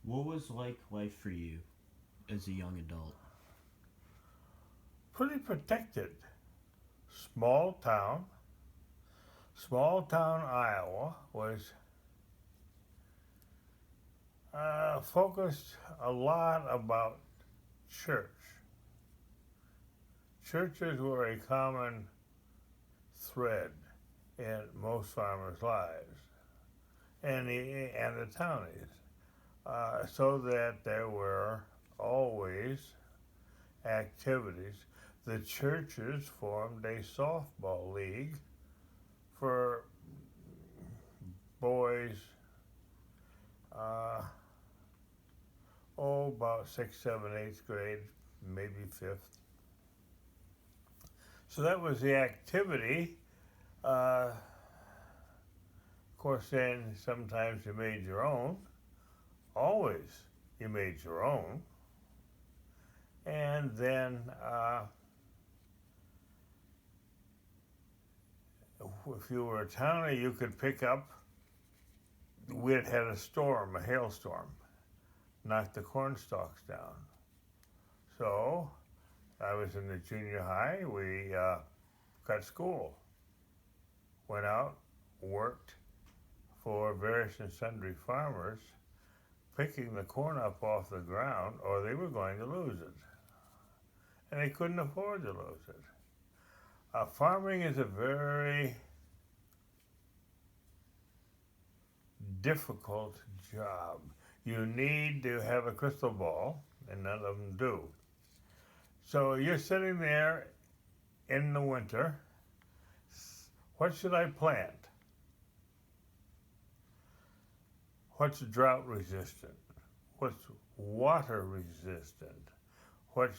What was like life for you as a young adult? Pretty protected. Small town. Small town Iowa was focused a lot about church. Churches were a common thread in most farmers' lives and the townies, so that there were always activities. The churches formed a softball league for boys, uh, about sixth, seventh, eighth grade, maybe fifth. So that was the activity. Of course, then sometimes you made your own. Always you made your own. And then if you were a townie, you could pick up. We had had a storm, a hailstorm, knocked the corn stalks down. So I was in the junior high. We cut school, went out, worked for various and sundry farmers, picking the corn up off the ground, or they were going to lose it. And they couldn't afford to lose it. Farming is a very difficult job. You need to have a crystal ball, and none of them do. So you're sitting there in the winter. What should I plant? What's drought resistant? What's water resistant? What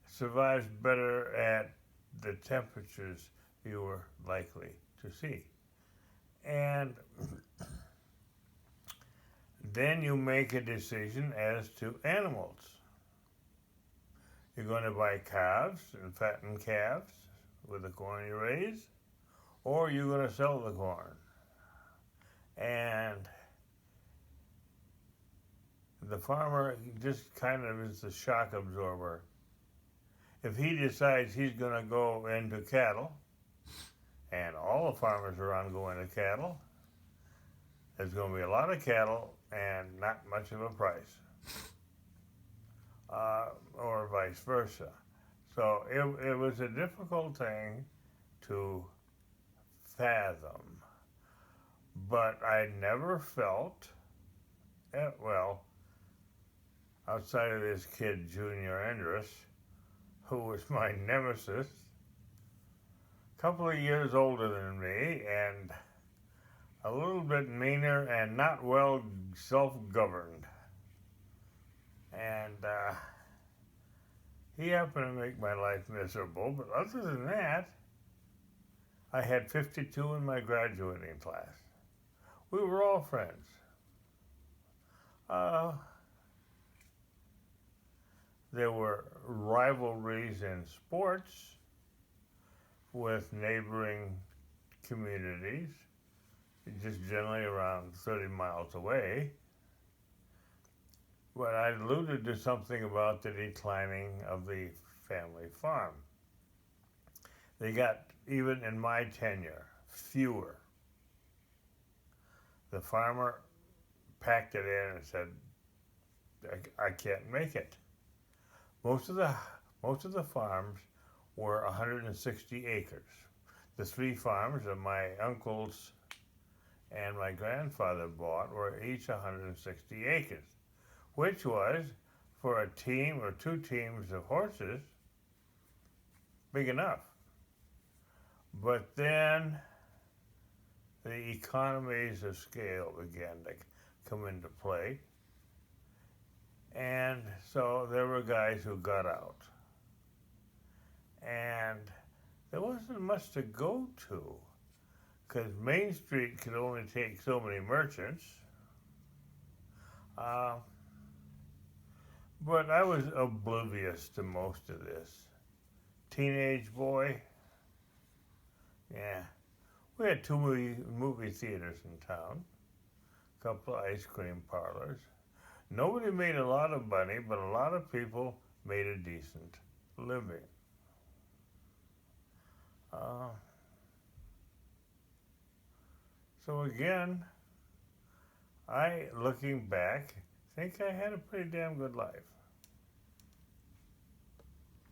survives better at the temperatures you were likely to see? And then you make a decision as to animals. You're going to buy calves and fatten calves with the corn you raise, or you're going to sell the corn. And the farmer just kind of is the shock absorber. If he decides he's going to go into cattle, and all the farmers around go into cattle, there's going to be a lot of cattle and not much of a price, or vice versa. So it was a difficult thing to fathom, but I never felt, well, outside of this kid, Junior Andrus, who was my nemesis, a couple of years older than me, and a little bit meaner and not well self-governed. And he happened to make my life miserable, but other than that, I had 52 in my graduating class. We were all friends. There were rivalries in sports with neighboring communities, just generally around 30 miles away. But I alluded to something about the declining of the family farm. They got, even in my tenure, fewer. The farmer packed it in and said, I can't make it. Most of the farms were 160 acres. The three farms that my uncles and my grandfather bought were each 160 acres, which was, for a team or two teams of horses, big enough. But then the economies of scale began to come into play. And so there were guys who got out. And there wasn't much to go to, because Main Street could only take so many merchants. But I was oblivious to most of this. Teenage boy, yeah. We had two movie theaters in town, a couple of ice cream parlors. Nobody made a lot of money, but a lot of people made a decent living. Uh, so again, looking back, think I had a pretty damn good life.